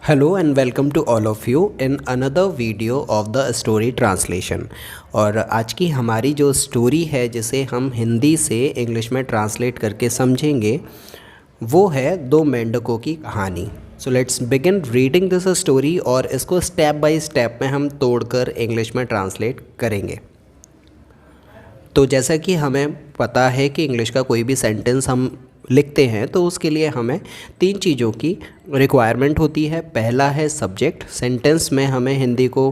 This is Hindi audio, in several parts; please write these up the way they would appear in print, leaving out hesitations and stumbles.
Hello and welcome to all of you in another video of the story translation। और आज की हमारी जो स्टोरी है जिसे हम हिंदी से इंग्लिश में ट्रांसलेट करके समझेंगे वो है दो मेंढकों की कहानी। सो let's begin reading this story और इसको स्टेप बाय स्टेप में हम तोड़कर इंग्लिश में ट्रांसलेट करेंगे। तो जैसा कि हमें पता है कि इंग्लिश का कोई भी सेंटेंस हम लिखते हैं तो उसके लिए हमें तीन चीज़ों की रिक्वायरमेंट होती है। पहला है सब्जेक्ट, सेंटेंस में हमें हिंदी को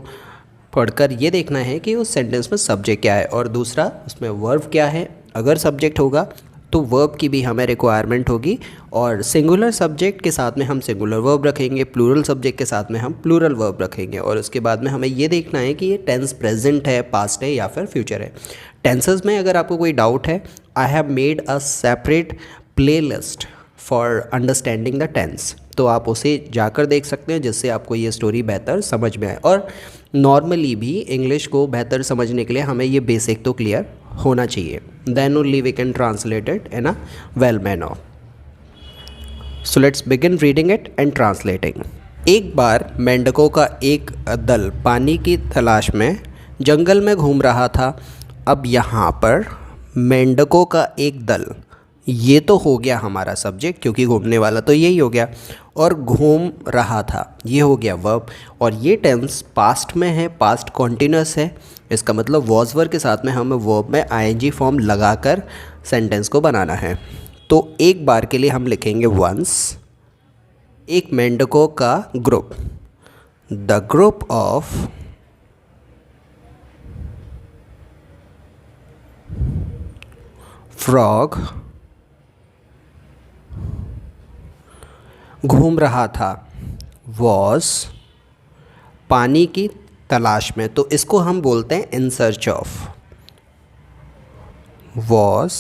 पढ़कर ये देखना है कि उस सेंटेंस में सब्जेक्ट क्या है, और दूसरा उसमें वर्ब क्या है। अगर सब्जेक्ट होगा तो वर्ब की भी हमें रिक्वायरमेंट होगी, और सिंगुलर सब्जेक्ट के साथ में हम सिंगुलर वर्ब रखेंगे, प्लूरल सब्जेक्ट के साथ में हम प्लूरल वर्ब रखेंगे। और उसके बाद में हमें ये देखना है कि ये टेंस प्रेजेंट है, पास्ट है या फिर फ्यूचर है। टेंसेस में अगर आपको कोई डाउट है, I have made a separate playlist for understanding the tense, तो आप उसे जाकर देख सकते हैं जिससे आपको ये स्टोरी बेहतर समझ में आए। और नॉर्मली भी इंग्लिश को बेहतर समझने के लिए हमें ये बेसिक तो क्लियर होना चाहिए, then only we can translate it in a well manner. So let's begin reading it and translating. एक बार मेंढकों का एक दल पानी की तलाश में जंगल में घूम रहा था। अब यहाँ पर मेंढकों का एक दल, ये तो हो गया हमारा सब्जेक्ट क्योंकि घूमने वाला तो यही हो गया, और घूम रहा था ये हो गया वर्ब। और ये टेंस पास्ट में है, पास्ट कॉन्टिन्यूस है। इसका मतलब वॉज वर्ब के साथ में हमें वर्ब में आईएनजी फॉर्म लगाकर सेंटेंस को बनाना है। तो एक बार के लिए हम लिखेंगे वंस। एक मेंढकों का group, the group of frog घूम रहा था, वॉज पानी की तलाश में, तो इसको हम बोलते हैं in search of. Was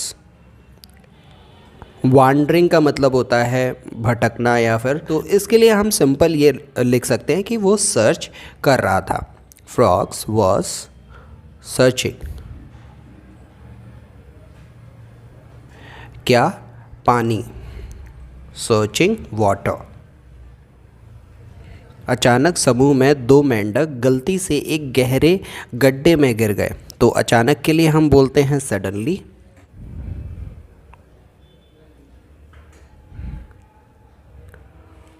wandering का मतलब होता है भटकना या फिर, तो इसके लिए हम सिंपल ये लिख सकते हैं कि वो सर्च कर रहा था। Frogs was searching. क्या? पानी, सर्चिंग वाटर। अचानक समूह में दो मेंढक गलती से एक गहरे गड्ढे में गिर गए, तो अचानक के लिए हम बोलते हैं सडनली।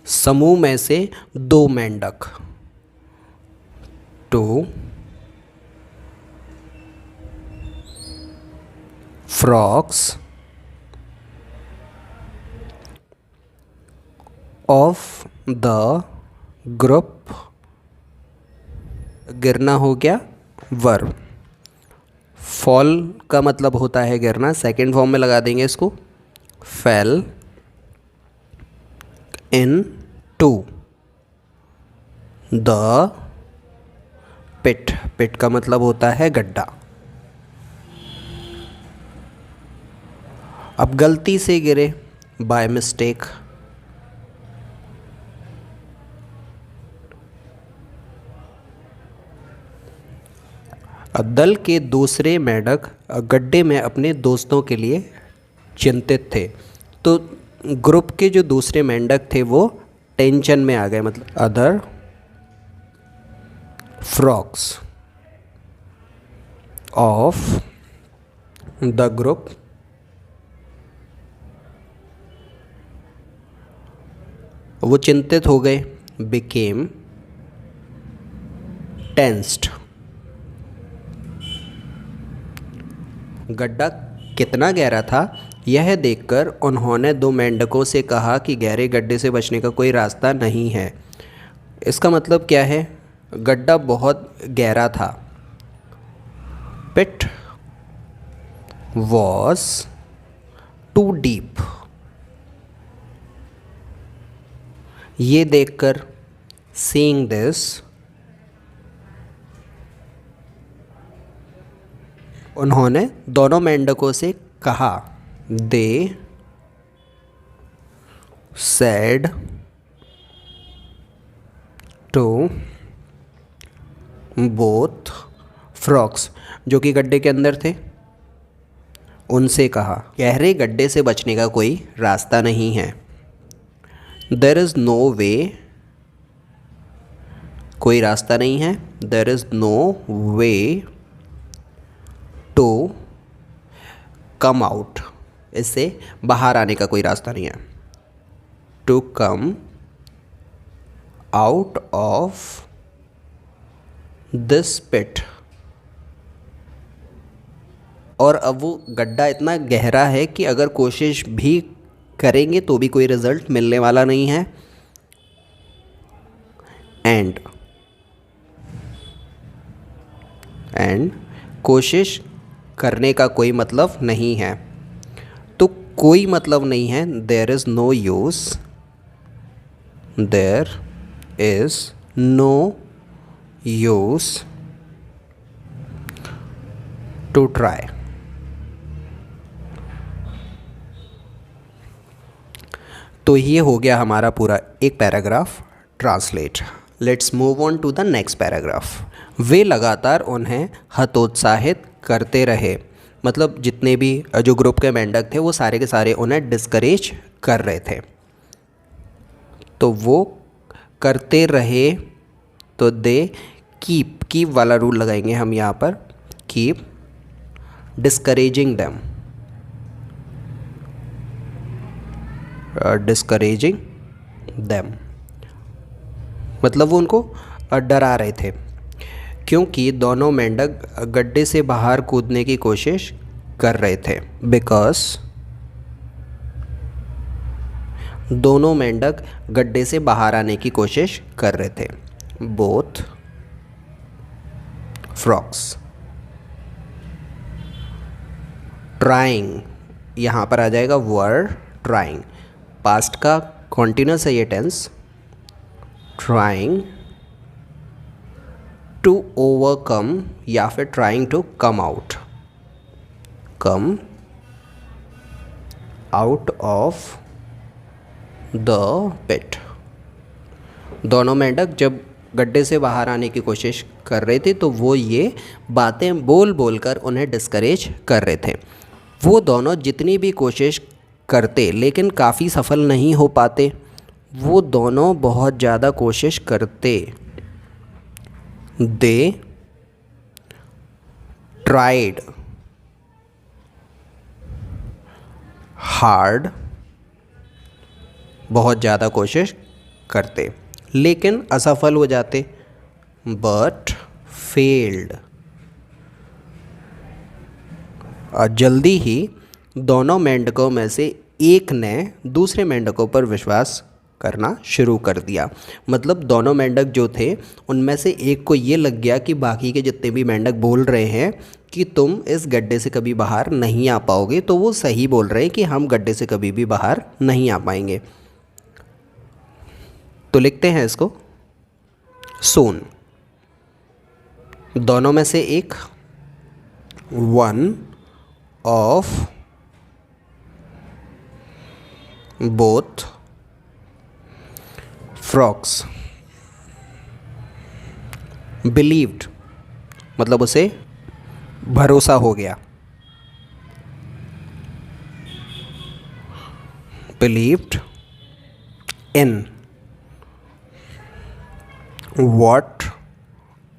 समूह में से दो मेंढक, two frogs of the group, गिरना हो गया वर्ब। फॉल का मतलब होता है गिरना, सेकेंड फॉर्म में लगा देंगे इसको, fell in to the pit. Pit का मतलब होता है गड्ढा। अब गलती से गिरे, बाय मिस्टेक। दल के दूसरे मेंढक गड्ढे में अपने दोस्तों के लिए चिंतित थे, तो ग्रुप के जो दूसरे मेंढक थे वो टेंशन में आ गए, मतलब other frogs of the group वो चिंतित हो गए, बिकेम टेंस्ड। गड्ढा कितना गहरा था यह देखकर उन्होंने दो मेंढकों से कहा कि गहरे गड्ढे से बचने का कोई रास्ता नहीं है। इसका मतलब क्या है? गड्ढा बहुत गहरा था। Pit was too deep. ये देखकर, सीइंग दिस, उन्होंने दोनों मेंढकों से कहा, they said to both frogs, जो कि गड्ढे के अंदर थे, उनसे कहा गहरे गड्ढे से बचने का कोई रास्ता नहीं है। देयर इज़ नो वे कोई रास्ता नहीं है, there is no way to come out, इससे बाहर आने का कोई रास्ता नहीं है, to come out of this pit. और अब वो गड्ढा इतना गहरा है कि अगर कोशिश भी करेंगे तो भी कोई रिजल्ट मिलने वाला नहीं है। एंड कोशिश करने का कोई मतलब नहीं है, तो कोई मतलब नहीं है, there is no use, there is no use to try. तो ये हो गया हमारा पूरा एक paragraph translate. Let's move on to the next paragraph. वे लगातार उन्हें हतोत्साहित करते रहे, मतलब जितने भी जो ग्रुप के मेंढक थे वो सारे के सारे उन्हें डिस्करेज कर रहे थे। तो वो करते रहे, तो दे कीप वाला रूल लगाएंगे हम यहाँ पर, keep discouraging them, discouraging them, मतलब वो उनको डरा रहे थे, क्योंकि दोनों मेंढक गड्ढे से बाहर कूदने की कोशिश कर रहे थे। बिकॉज दोनों मेंढक गड्ढे से बाहर आने की कोशिश कर रहे थे। बोथ फ्रॉक्स ट्राइंग, यहाँ पर आ जाएगा वर ट्राइंग, पास्ट का कॉन्टिन्यूस है ये टेंस, ट्राइंग टू ओवरकम या फिर trying to come out of the pit. दोनों मेंढक जब गड्ढे से बाहर आने की कोशिश कर रहे थे तो वो ये बातें बोल बोल कर उन्हें डिस्करेज कर रहे थे। वो दोनों जितनी भी कोशिश करते लेकिन काफ़ी सफल नहीं हो पाते, वो दोनों बहुत ज़्यादा कोशिश करते। दे ट्राइड हार्ड, बहुत ज़्यादा कोशिश करते लेकिन असफल हो जाते। बट फेल्ड, और जल्दी ही दोनों मेंढकों में से एक ने दूसरे मेंढकों पर विश्वास करना शुरू कर दिया। मतलब दोनों मेंढक जो थे उनमें से एक को ये लग गया कि बाकी के जितने भी मेंढक बोल रहे हैं कि तुम इस गड्ढे से कभी बाहर नहीं आ पाओगे, तो वो सही बोल रहे हैं कि हम गड्ढे से कभी भी बाहर नहीं आ पाएंगे। तो लिखते हैं इसको, सोन, दोनों में से एक, one of both frogs believed, मतलब उसे भरोसा हो गया, believed in what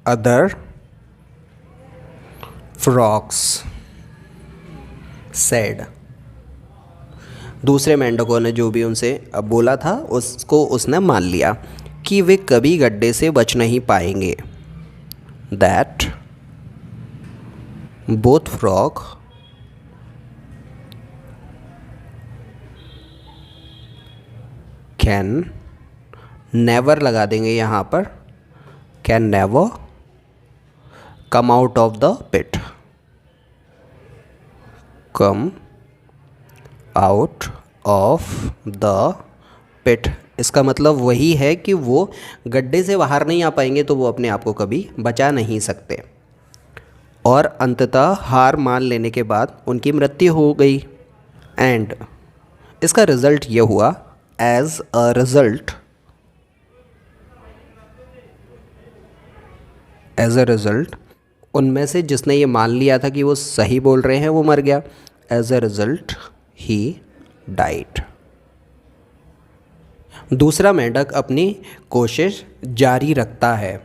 other frogs said। दूसरे मेंढकों ने जो भी उनसे अब बोला था उसको उसने मान लिया कि वे कभी गड्ढे से बच नहीं पाएंगे। That both frog can never लगा देंगे यहाँ पर, can never come out of the pit, come out of the pit। इसका मतलब वही है कि वो गड्ढे से बाहर नहीं आ पाएंगे तो वो अपने आप को कभी बचा नहीं सकते। और अंततः हार मान लेने के बाद उनकी मृत्यु हो गई। एंड इसका रिज़ल्ट ये हुआ, एज अ रिज़ल्ट उनमें से जिसने ये मान लिया था कि वो सही बोल रहे हैं वो मर गया। As a result he died. दूसरा मेंढक अपनी कोशिश जारी रखता है।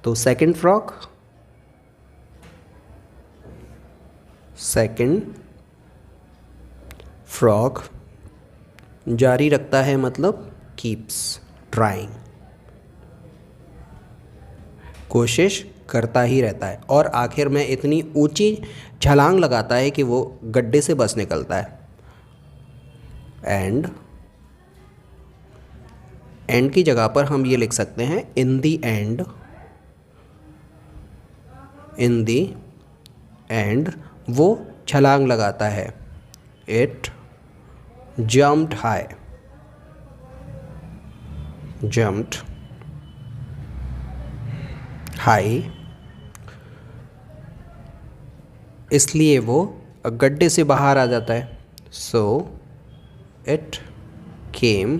तो सेकंड फ्रॉग जारी रखता है, मतलब कीप्स ट्राइंग, कोशिश करता ही रहता है, और आखिर में इतनी ऊंची छलांग लगाता है कि वो गड्ढे से बस निकलता है। एंड की जगह पर हम ये लिख सकते हैं इन दी एंड वो छलांग लगाता है। इट jumped high, इसलिए वो गड्ढे से बाहर आ जाता है। So it came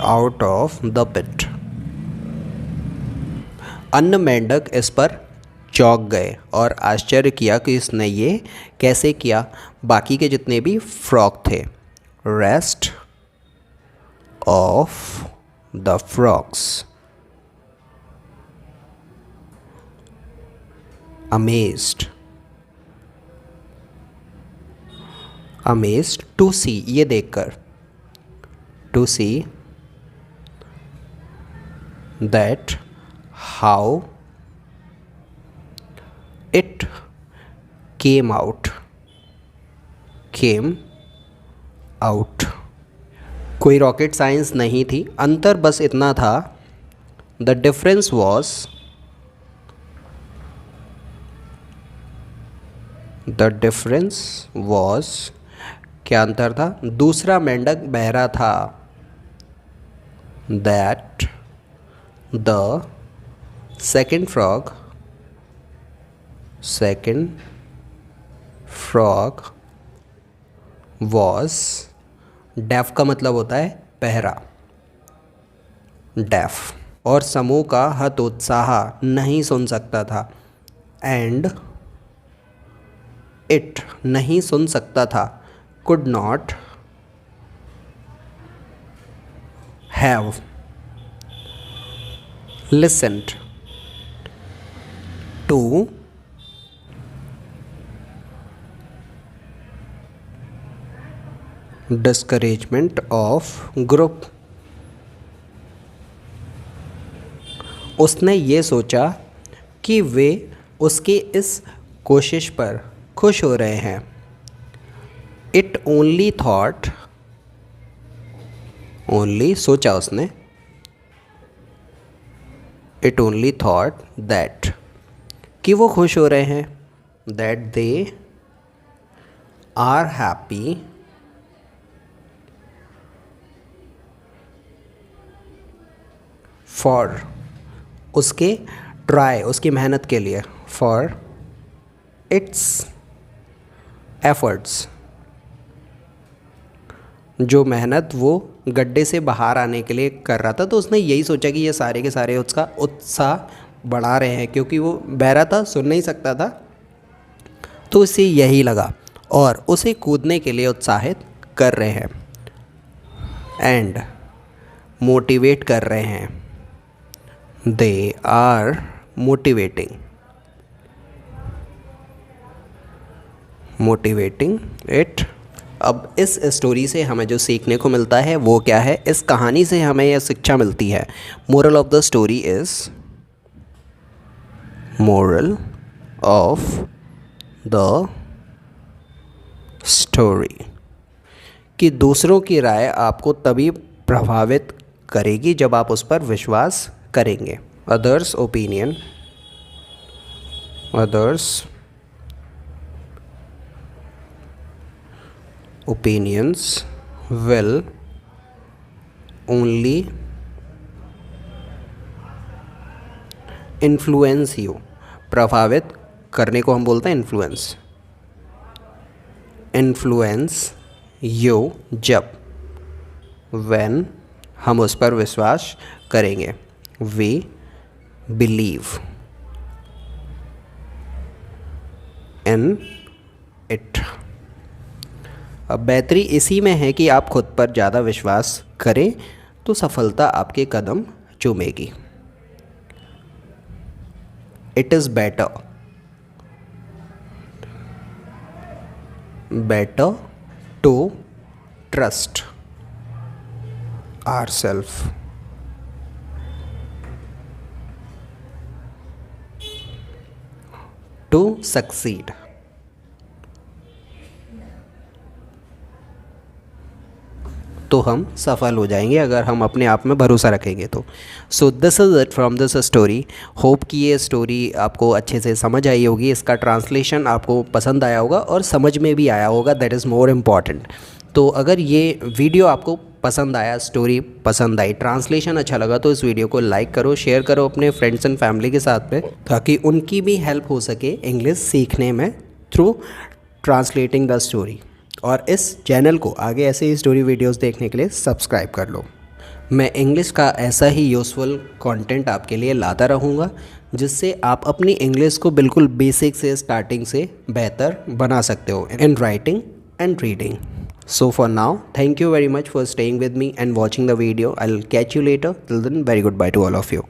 out of the pit. अन्य मेंढक इस पर चौंक गए और आश्चर्य किया कि इसने ये कैसे किया। बाकी के जितने भी फ्रॉग थे, rest of the frogs amazed to see, ये देखकर, to see that how it came out. कोई रॉकेट साइंस नहीं थी, अंतर बस इतना था, द डिफरेंस वॉज क्या अंतर था? दूसरा मेंढक बहरा था। That the second frog was def का मतलब होता है बहरा, डेफ, और समूह का हतोत्साह नहीं सुन सकता था। एंड इट नहीं सुन सकता था, could not have listened to discouragement of group. उसने ये सोचा कि वे उसकी इस कोशिश पर खुश हो रहे हैं। इट ओनली थॉट, ओनली सोचा उसने, इट ओनली थॉट दैट कि वो खुश हो रहे हैं, that they are happy for, उसके ट्राई, उसकी मेहनत के लिए, फॉर इट्स एफर्ट्स, जो मेहनत वो गड्ढे से बाहर आने के लिए कर रहा था। तो उसने यही सोचा कि ये सारे के सारे उसका उत्साह बढ़ा रहे हैं, क्योंकि वो बहरा था, सुन नहीं सकता था, तो उसे यही लगा और उसे कूदने के लिए उत्साहित कर रहे हैं एंड मोटिवेट कर रहे हैं। They are motivating it. अब इस स्टोरी से हमें जो सीखने को मिलता है वो क्या है? इस कहानी से हमें यह शिक्षा मिलती है, moral of the story is, moral of the story, कि दूसरों की राय आपको तभी प्रभावित करेगी जब आप उस पर विश्वास करेंगे। Others opinions will only influence you। प्रभावित करने को हम बोलते हैं influence you, जब, when हम उस पर विश्वास करेंगे, we believe in it। अब बेहतरी इसी में है कि आप खुद पर ज़्यादा विश्वास करें तो सफलता आपके कदम चूमेगी। It is better to trust ourselves to succeed। तो हम सफल हो जाएंगे अगर हम अपने आप में भरोसा रखेंगे तो। So this is it from this story. Hope कि ये स्टोरी आपको अच्छे से समझ आई होगी, इसका ट्रांसलेशन आपको पसंद आया होगा और समझ में भी आया होगा, दैट इज़ मोर इम्पॉर्टेंट। तो अगर ये वीडियो आपको पसंद आया, स्टोरी पसंद आई, ट्रांसलेशन अच्छा लगा तो इस वीडियो को लाइक करो, शेयर करो अपने फ्रेंड्स एंड फैमिली के साथ में, ताकि उनकी भी हेल्प हो सके इंग्लिश सीखने में थ्रू ट्रांसलेटिंग द स्टोरी। और इस चैनल को आगे ऐसे ही स्टोरी वीडियोस देखने के लिए सब्सक्राइब कर लो। मैं इंग्लिश का ऐसा ही यूज़फुल कंटेंट आपके लिए लाता रहूँगा, जिससे आप अपनी इंग्लिश को बिल्कुल बेसिक से स्टार्टिंग से बेहतर बना सकते हो in writing and reading. So for now, thank you very much for staying with me and watching the video. I'll catch you later. Till then, very goodbye to all of you.